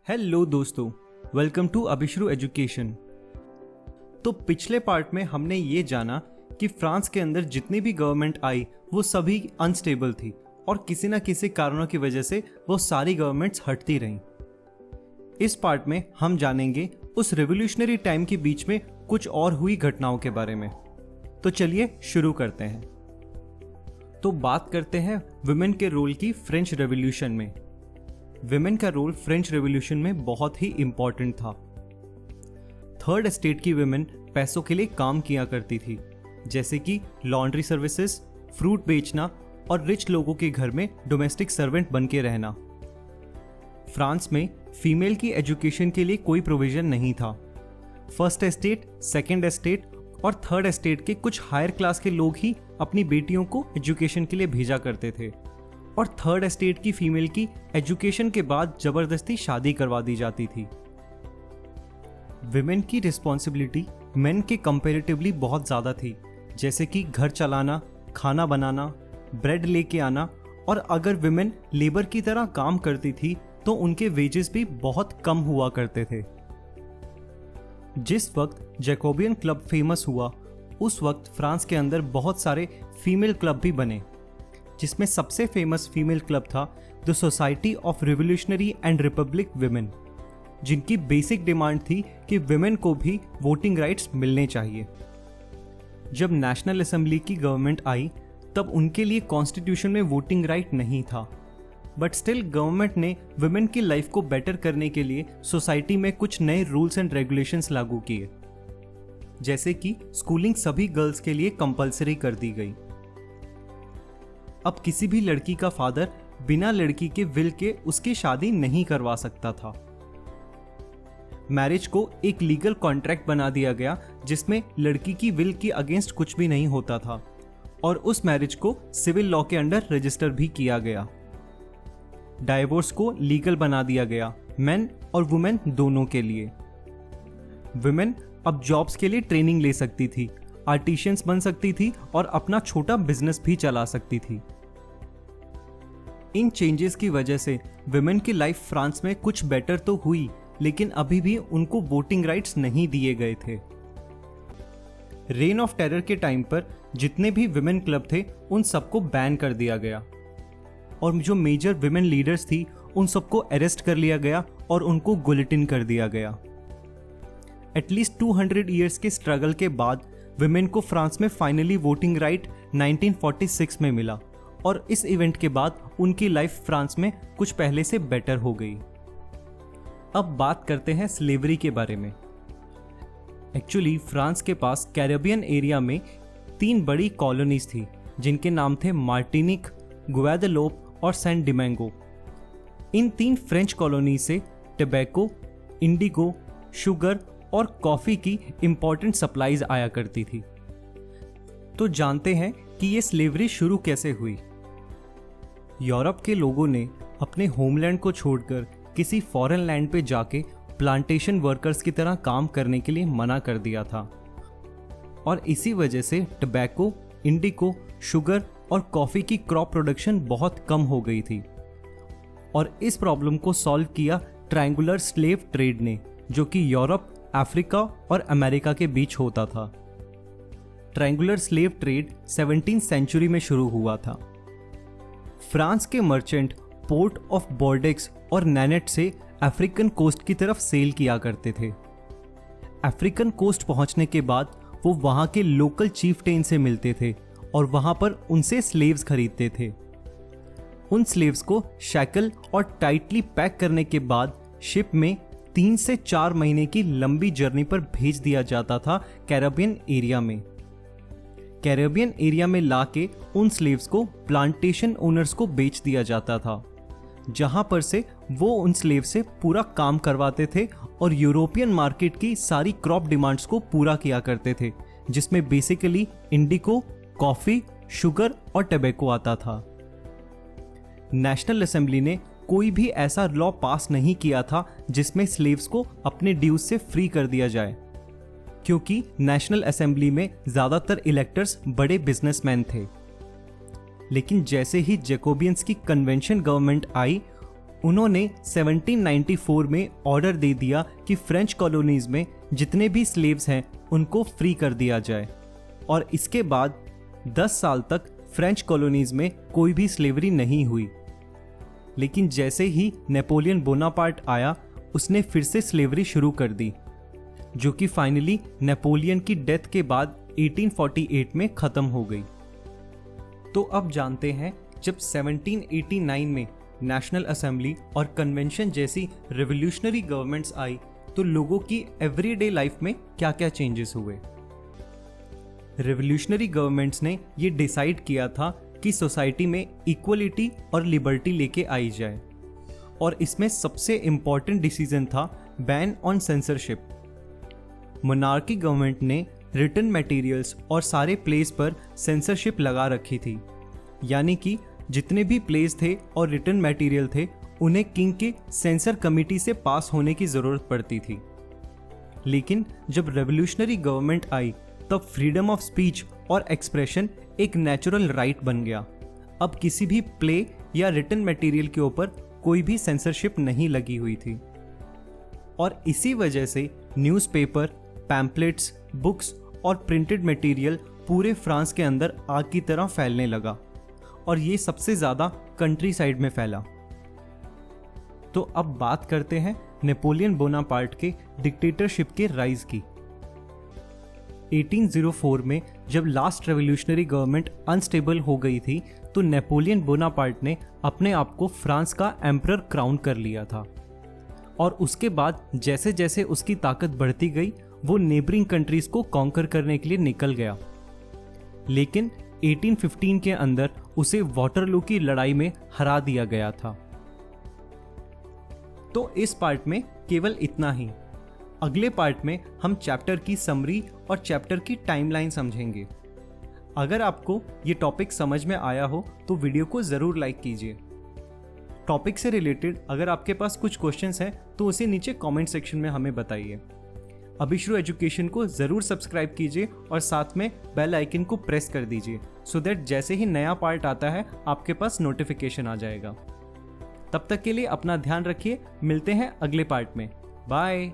Hello दोस्तों, welcome to अभिश्रु education. तो पिछले पार्ट में हमने ये जाना कि फ्रांस के अंदर जितनी भी गवर्नमेंट आई वो सभी अनस्टेबल थी और किसी न किसी कारणों की वजह से वो सारी गवर्नमेंट्स हटती रहीं। इस पार्ट में हम जानेंगे उस रेवोल्यूशनरी टाइम के बीच में कुछ और हुई घटनाओं के बारे में। तो चलिए शुरू करते हैं। तो बात करते हैं वुमेन के रोल की फ्रेंच रेवोल्यूशन में। विमेन का रोल फ्रेंच रेवोल्यूशन में बहुत ही इंपॉर्टेंट था। थर्ड एस्टेट की विमेन पैसों के लिए काम किया करती थी, जैसे कि लॉन्ड्री सर्विसेज, फ्रूट बेचना और रिच लोगों के घर में डोमेस्टिक सर्वेंट बन के रहना। फ्रांस में फीमेल की एजुकेशन के लिए कोई प्रोविजन नहीं था। फर्स्ट एस्टेट, सेकेंड एस्टेट और थर्ड एस्टेट के कुछ हायर क्लास के लोग ही अपनी बेटियों को एजुकेशन के लिए भेजा करते थे और थर्ड एस्टेट की फीमेल की एजुकेशन के बाद जबरदस्ती शादी करवा दी जाती थी। विमेन की रिस्पॉन्सिबिलिटी मेन के कंपैरेटिवली बहुत ज़्यादा थी, जैसे कि घर चलाना, खाना बनाना, ब्रेड लेके आना, और अगर विमेन लेबर की तरह काम करती थी तो उनके वेजेस भी बहुत कम हुआ करते थे। जिस वक्त जैकोबियन क्लब फेमस हुआ उस वक्त फ्रांस के अंदर बहुत सारे फीमेल क्लब भी बने, जिसमें सबसे फेमस फीमेल क्लब था the society of revolutionary and Republic women, जिनकी बेसिक डिमांड थी कि विमेन को भी वोटिंग राइट्स मिलने चाहिए। जब नेशनल असेंबली की गवर्नमेंट आई तब उनके लिए कॉन्स्टिट्यूशन में वोटिंग राइट नहीं था, बट स्टिल गवर्नमेंट ने विमेन की लाइफ को बेटर करने के लिए सोसाइटी में कुछ नए रूल्स एंड रेगुलेशंस लागू किए, जैसे कि स्कूलिंग सभी गर्ल्स के लिए कंपलसरी कर दी गई। अब किसी भी लड़की का फादर बिना लड़की के विल के उसकी शादी नहीं करवा सकता था। मैरिज को एक लीगल कॉन्ट्रैक्ट बना दिया गया जिसमें लड़की की विल की अगेंस्ट कुछ भी नहीं होता था और उस मैरिज को सिविल लॉ के अंडर रजिस्टर भी किया गया। डाइवोर्स को लीगल बना दिया गया, मेन और वुमेन दोनों के लिए। वुमेन अब जॉब्स के लिए ट्रेनिंग ले सकती थी, आर्टिशियंस बन सकती थी और अपना छोटा बिजनेस भी चला सकती थी। इन चेंजेस की वजह से विमेन की लाइफ फ्रांस में कुछ बेटर तो हुई, लेकिन अभी भी उनको वोटिंग राइट्स नहीं दिए गए थे। रेन ऑफ टेरर के टाइम पर जितने भी विमेन क्लब थे उन सबको बैन कर दिया गया और जो मेजर विमेन लीडर्स थी उन सबको अरेस्ट कर लिया गया और उनको गुलेटिन कर दिया गया। एटलीस्ट 200 ईयर्स के स्ट्रगल के बाद विमेन को फ्रांस में फाइनली वोटिंग राइट 1946 में मिला और इस इवेंट के बाद उनकी लाइफ फ्रांस में कुछ पहले से बेटर हो गई। अब बात करते हैं स्लेवरी के बारे में। एक्चुअली फ्रांस के पास कैरेबियन एरिया में 3 बड़ी कॉलोनीज थी जिनके नाम थे मार्टिनिक, ग्वादेलोप और सेंट डिमेंगो। इन 3 फ्रेंच कॉलोनी से टबैको, इंडिगो, शुगर और कॉफी की इंपॉर्टेंट सप्लाईज आया करती थी। तो जानते हैं कि ये स्लेवरी शुरू कैसे हुई। यूरोप के लोगों ने अपने होमलैंड को छोड़कर किसी फॉरेन लैंड पे जाके प्लांटेशन वर्कर्स की तरह काम करने के लिए मना कर दिया था और इसी वजह से टबैको, इंडिको, शुगर और कॉफी की क्रॉप प्रोडक्शन बहुत कम हो गई थी और इस प्रॉब्लम को सॉल्व किया ट्रायंगुलर स्लेव ट्रेड ने, जो कि यूरोप, अफ्रीका और अमेरिका के बीच होता था। Triangular slave trade 17th century में शुरू हुआ था। फ्रांस के मर्चेंट पोर्ट ऑफ बोर्डेक्स और नैनेट से अफ्रीकन कोस्ट की तरफ सेल किया करते थे। अफ्रीकन कोस्ट पहुंचने के बाद वो वहां के लोकल चीफटेन से मिलते थे और वहां पर उनसे स्लेव्स खरीदते थे। उन स्लेव्स को शैकल और टाइटली पैक करने के बाद शिप में 3 से 4 महीने की लंबी जर्नी पर भेज दिया जाता था कैरेबियन एरिया में। कैरेबियन एरिया में लाके उन स्लेव्स को प्लांटेशन ओनर्स को बेच दिया जाता था, जहां पर से वो उन स्लेव से पूरा काम करवाते थे और यूरोपियन मार्केट की सारी क्रॉप डिमांड्स को पूरा किया करते थे, जिसमें बेसिकली इंडिको, कॉफी, शुगर और टबैको आता था। नेशनल असेंबली ने कोई भी ऐसा लॉ पास नहीं किया था जिसमें स्लेव्स को अपने ड्यूज से फ्री कर दिया जाए, क्योंकि नेशनल असेंबली में ज्यादातर इलेक्टर्स बड़े बिजनेसमैन थे। लेकिन जैसे ही जैकोबियंस की कन्वेंशन गवर्नमेंट आई उन्होंने 1794 में ऑर्डर दे दिया कि फ्रेंच कॉलोनीज में जितने भी स्लेव्स हैं उनको फ्री कर दिया जाए, और इसके बाद 10 साल तक फ्रेंच कॉलोनीज में कोई भी स्लेवरी नहीं हुई। लेकिन जैसे ही नेपोलियन बोनापार्ट आया, उसने फिर से स्लेवरी शुरू कर दी, जो कि फाइनली नेपोलियन की डेथ के बाद 1848 में खत्म हो गई। तो अब जानते हैं, जब 1789 में नेशनल असेंबली और कन्वेंशन जैसी रिवॉल्यूशनरी गवर्नमेंट्स आई तो लोगों की एवरीडे लाइफ में क्या क्या चेंजेस हुए। रिवॉल्यूशनरी गवर्नमेंट्स ने ये डिसाइड किया था कि सोसाइटी में इक्वलिटी और लिबर्टी लेके आई जाए, और इसमें सबसे इम्पॉर्टेंट डिसीजन था ban on censorship. Monarchy government ने रिटन मटेरियल्स और सारे प्लेस पर सेंसरशिप लगा रखी थी, यानी कि जितने भी प्लेस थे और रिटन मटेरियल थे उन्हें किंग के सेंसर कमेटी से पास होने की ज़रूरत पड़ती थी। लेकिन जब रेवोल्यूशनरी गवर्नमेंट आई तब फ्रीडम ऑफ स्पीच और एक्सप्रेशन एक नेचुरल राइट बन गया। अब किसी भी प्ले या रिटन मटेरियल के ऊपर कोई भी सेंसरशिप नहीं लगी हुई थी, और इसी वजह से न्यूज़पेपर, पैम्पलेट्स, बुक्स और प्रिंटेड मटेरियल पूरे फ्रांस के अंदर आग की तरह फैलने लगा, और ये सबसे ज़्यादा कंट्री साइड में फैला। तो अब बात करते हैं नेपोलियन बोनापार्ट के डिक्टेटरशिप के राइज की। 1804 में जब लास्ट रेवोल्यूशनरी गवर्नमेंट अनस्टेबल हो गई थी तो नेपोलियन बोनापार्ट ने अपने आप को फ्रांस का एम्परर क्राउन कर लिया था, और उसके बाद जैसे जैसे उसकी ताकत बढ़ती गई वो नेबरिंग कंट्रीज को कॉन्कर करने के लिए निकल गया। लेकिन 1815 के अंदर उसे वाटरलू की लड़ाई में हरा दिया गया था। तो इस पार्ट में केवल इतना ही। अगले पार्ट में हम चैप्टर की समरी और चैप्टर की टाइमलाइन समझेंगे। अगर आपको ये टॉपिक समझ में आया हो तो वीडियो को ज़रूर लाइक कीजिए। टॉपिक से रिलेटेड अगर आपके पास कुछ क्वेश्चंस हैं तो उसे नीचे कमेंट सेक्शन में हमें बताइए। अभिश्रु एजुकेशन को ज़रूर सब्सक्राइब कीजिए और साथ में बेल आइकन को प्रेस कर दीजिए, सो दैट जैसे ही नया पार्ट आता है आपके पास नोटिफिकेशन आ जाएगा। तब तक के लिए अपना ध्यान रखिए, मिलते हैं अगले पार्ट में। बाय।